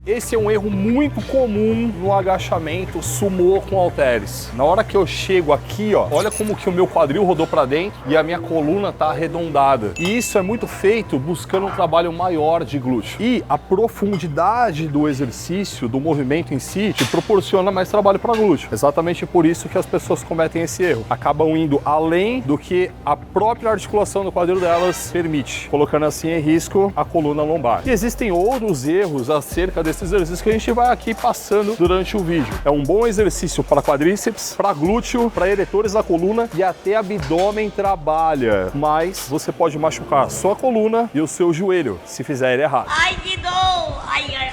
Esse é um erro muito comum no agachamento sumô com halteres. Na hora que eu chego aqui, ó, olha como que o meu quadril rodou para dentro e a minha coluna tá arredondada. E isso é muito feito buscando um trabalho maior de glúteo. E a profundidade do exercício, do movimento em si, te proporciona mais trabalho para glúteo. Exatamente por isso que as pessoas cometem esse erro. Acabam indo além do que a própria articulação do quadril delas permite, colocando assim em risco a coluna lombar. E existem outros erros acerca desse exercício que a gente vai aqui passando durante o vídeo. É um bom exercício para quadríceps, para glúteo, para eretores da coluna e até abdômen trabalha. Mas você pode machucar a sua coluna e o seu joelho se fizer ele errado. Ai, que dor!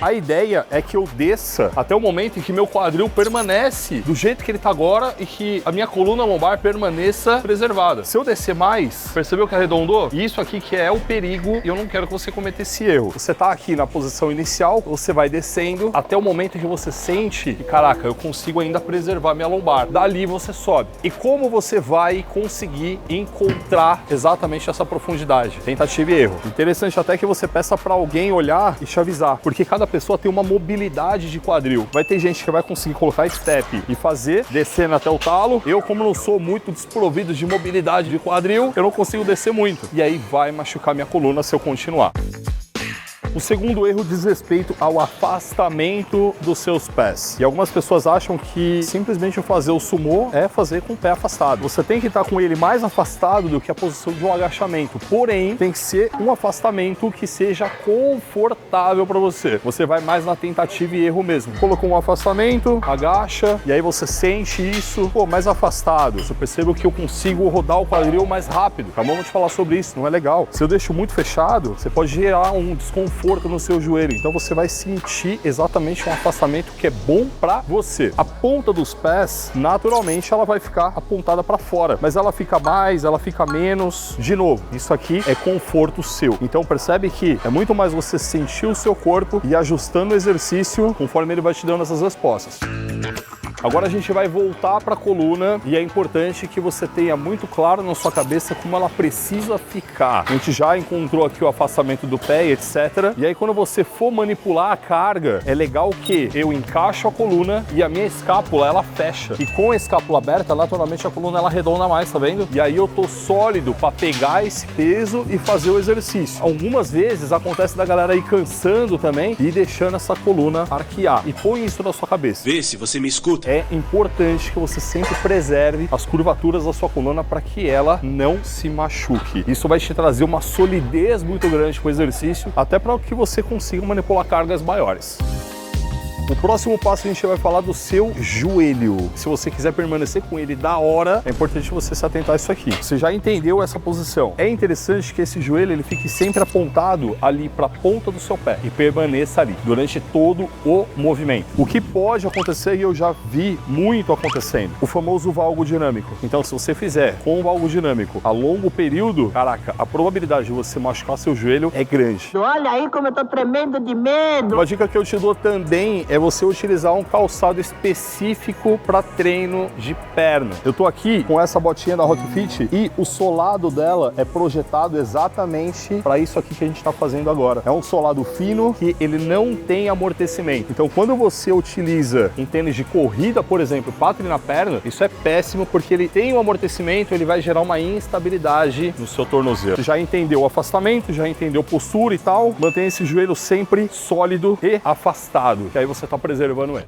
A ideia é que eu desça até o momento em que meu quadril permanece do jeito que ele tá agora e que a minha coluna lombar permaneça preservada. Se eu descer mais, percebeu que arredondou? Isso aqui que é o perigo e eu não quero que você cometa esse erro. Você tá aqui na posição inicial, você vai descendo até o momento em que você sente que, caraca, eu consigo ainda preservar minha lombar. Dali você sobe. E como você vai conseguir encontrar exatamente essa profundidade? Tentativa e erro. Interessante até que você peça para alguém olhar e te avisar, porque cada pessoa tem uma mobilidade de quadril. Vai ter gente que vai conseguir colocar step e fazer, descendo até o talo. Eu, como não sou muito desprovido de mobilidade de quadril, eu não consigo descer muito. E aí vai machucar minha coluna se eu continuar. O segundo erro diz respeito ao afastamento dos seus pés. E algumas pessoas acham que simplesmente fazer o sumô é fazer com o pé afastado. Você tem que estar com ele mais afastado do que a posição de um agachamento. Porém, tem que ser um afastamento que seja confortável para você. Você vai mais na tentativa e erro mesmo. Colocou um afastamento, agacha, e aí você sente isso, pô, mais afastado. Você percebe que eu consigo rodar o quadril mais rápido. Acabamos de falar sobre isso, não é legal. Se eu deixo muito fechado, você pode gerar um desconforto no seu joelho, então você vai sentir exatamente um afastamento que é bom para você. A ponta dos pés, naturalmente, ela vai ficar apontada para fora, mas ela fica mais, ela fica menos. De novo, isso aqui é conforto seu. Então percebe que é muito mais você sentir o seu corpo e ajustando o exercício conforme ele vai te dando essas respostas. Agora a gente vai voltar para a coluna e é importante que você tenha muito claro na sua cabeça como ela precisa ficar. A gente já encontrou aqui o afastamento do pé, etc. E aí quando você for manipular a carga, é legal que eu encaixo a coluna e a minha escápula, ela fecha. E com a escápula aberta, naturalmente a coluna ela arredonda mais, tá vendo? E aí eu tô sólido para pegar esse peso e fazer o exercício. Algumas vezes acontece da galera ir cansando também e deixando essa coluna arquear. E põe isso na sua cabeça. Vê se você me escuta. É importante que você sempre preserve as curvaturas da sua coluna para que ela não se machuque. Isso vai te trazer uma solidez muito grande com o exercício, até para que você consiga manipular cargas maiores. O próximo passo a gente vai falar do seu joelho. Se você quiser permanecer com ele da hora, é importante você se atentar a isso aqui. Você já entendeu essa posição. É interessante que esse joelho ele fique sempre apontado ali para a ponta do seu pé e permaneça ali durante todo o movimento. O que pode acontecer, e eu já vi muito acontecendo, o famoso valgo dinâmico. Então, se você fizer com o valgo dinâmico a longo período, caraca, a probabilidade de você machucar seu joelho é grande. Olha aí como eu tô tremendo de medo. Uma dica que eu te dou também é você utilizar um calçado específico para treino de perna. Eu tô aqui com essa botinha da Rockfit e o solado dela é projetado exatamente para isso aqui que a gente está fazendo agora. É um solado fino que ele não tem amortecimento. Então, quando você utiliza um tênis de corrida, por exemplo, para treinar perna, isso é péssimo porque ele tem um amortecimento, ele vai gerar uma instabilidade no seu tornozelo. Você já entendeu o afastamento, já entendeu postura e tal, mantenha esse joelho sempre sólido e afastado, que aí você está preservando ele.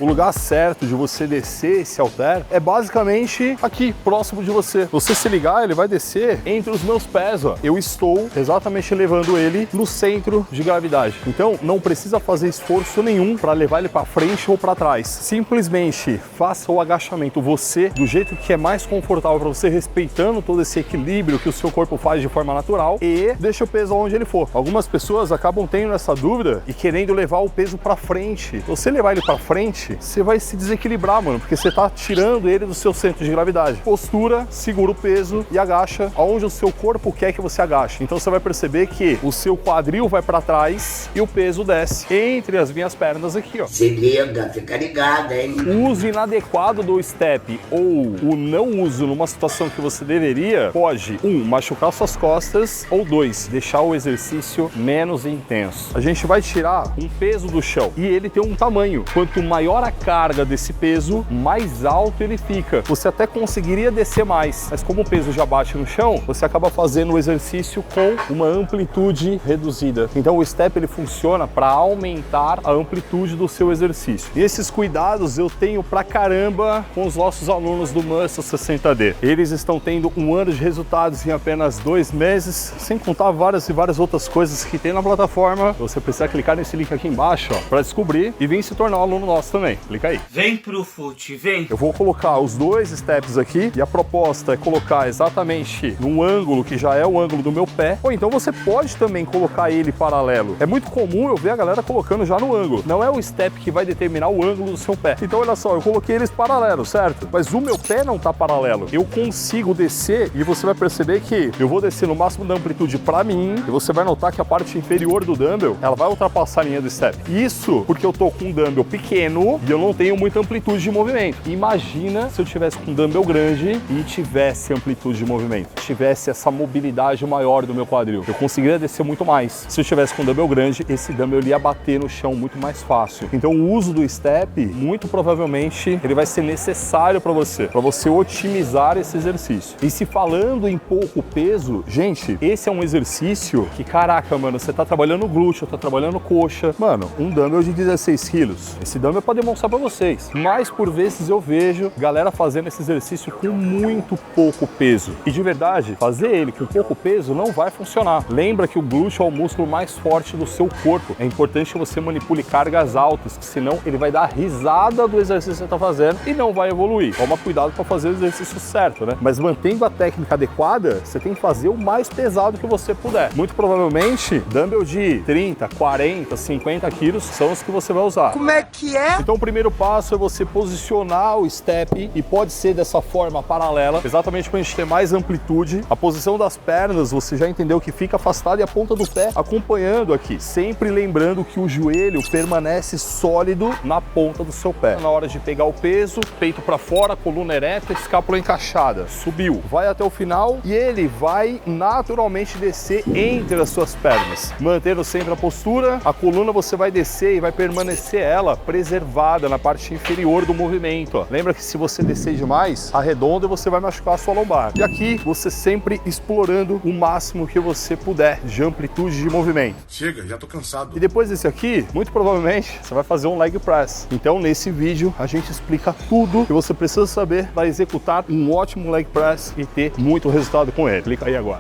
O lugar certo de você descer esse halter é basicamente aqui, próximo de você. Você se ligar, ele vai descer entre os meus pés, ó. Eu estou exatamente levando ele no centro de gravidade. Então, não precisa fazer esforço nenhum para levar ele para frente ou para trás. Simplesmente faça o agachamento você do jeito que é mais confortável para você, respeitando todo esse equilíbrio que o seu corpo faz de forma natural e deixa o peso onde ele for. Algumas pessoas acabam tendo essa dúvida e querendo levar o peso para frente. Se você levar ele para frente, Naturalmente, você vai se desequilibrar, mano, porque você tá tirando ele do seu centro de gravidade. Postura, segura o peso e agacha aonde o seu corpo quer que você agache. Então você vai perceber que o seu quadril vai para trás e o peso desce entre as minhas pernas aqui, ó. Se liga, fica ligado, hein? O uso inadequado do step ou o não uso numa situação que você deveria pode, 1, machucar suas costas, ou 2, deixar o exercício menos intenso. A gente vai tirar um peso do chão e ele tem um tamanho. Quanto maior a carga desse peso, mais alto ele fica. Você até conseguiria descer mais, mas como o peso já bate no chão, você acaba fazendo o exercício com uma amplitude reduzida. Então o step ele funciona para aumentar a amplitude do seu exercício. E esses cuidados eu tenho pra caramba com os nossos alunos do Muscle 60D. Eles estão tendo um ano de resultados em apenas 2 meses, sem contar várias e várias outras coisas que tem na plataforma. Você precisa clicar nesse link aqui embaixo, ó, para descobrir e vir se tornar um aluno nosso também. Clica aí. Vem pro fute, vem! Eu vou colocar os 2 steps aqui e a proposta é colocar exatamente no ângulo que já é o ângulo do meu pé, ou então você pode também colocar ele paralelo. É muito comum eu ver a galera colocando já no ângulo. Não é o step que vai determinar o ângulo do seu pé. Então olha só, eu coloquei eles paralelos, certo? Mas o meu pé não tá paralelo. Eu consigo descer e você vai perceber que eu vou descer no máximo da amplitude pra mim e você vai notar que a parte inferior do dumbbell, ela vai ultrapassar a linha do step. Isso porque eu tô com um dumbbell pequeno e eu não tenho muita amplitude de movimento. Imagina se eu tivesse com um dumbbell grande e tivesse amplitude de movimento, tivesse essa mobilidade maior do meu quadril. Eu conseguiria descer muito mais. Se eu tivesse com um dumbbell grande, esse dumbbell ia bater no chão muito mais fácil. Então o uso do step, muito provavelmente, ele vai ser necessário para você otimizar esse exercício. E se falando em pouco peso, gente, esse é um exercício que, caraca, mano, você tá trabalhando glúteo, tá trabalhando coxa. Mano, um dumbbell de 16 quilos. Esse dumbbell é para demonstrar para vocês. Mas por vezes eu vejo galera fazendo esse exercício com muito pouco peso. E de verdade, fazer ele com pouco peso não vai funcionar. Lembra que o glúteo é o músculo mais forte do seu corpo. É importante que você manipule cargas altas, senão ele vai dar risada do exercício que você está fazendo e não vai evoluir. Toma cuidado para fazer o exercício certo, né? Mas mantendo a técnica adequada, você tem que fazer o mais pesado que você puder. Muito provavelmente, dumbbell de 30, 40, 50 quilos são os que você vai usar. Como é que é? Então o primeiro passo é você posicionar o step e pode ser dessa forma paralela, exatamente para a gente ter mais amplitude. A posição das pernas, você já entendeu que fica afastada e a ponta do pé acompanhando aqui. Sempre lembrando que o joelho permanece sólido na ponta do seu pé. Na hora de pegar o peso, peito para fora, coluna ereta, escápula encaixada. Subiu, vai até o final e ele vai naturalmente descer entre as suas pernas. Mantendo sempre a postura, a coluna você vai descer e vai permanecer ela preservada na parte inferior do movimento. Ó. Lembra que se você descer demais, arredonda, você vai machucar a sua lombar. E aqui, você sempre explorando o máximo que você puder de amplitude de movimento. Chega, já tô cansado. E depois desse aqui, muito provavelmente, você vai fazer um leg press. Então, nesse vídeo, a gente explica tudo que você precisa saber para executar um ótimo leg press e ter muito resultado com ele. Clica aí agora.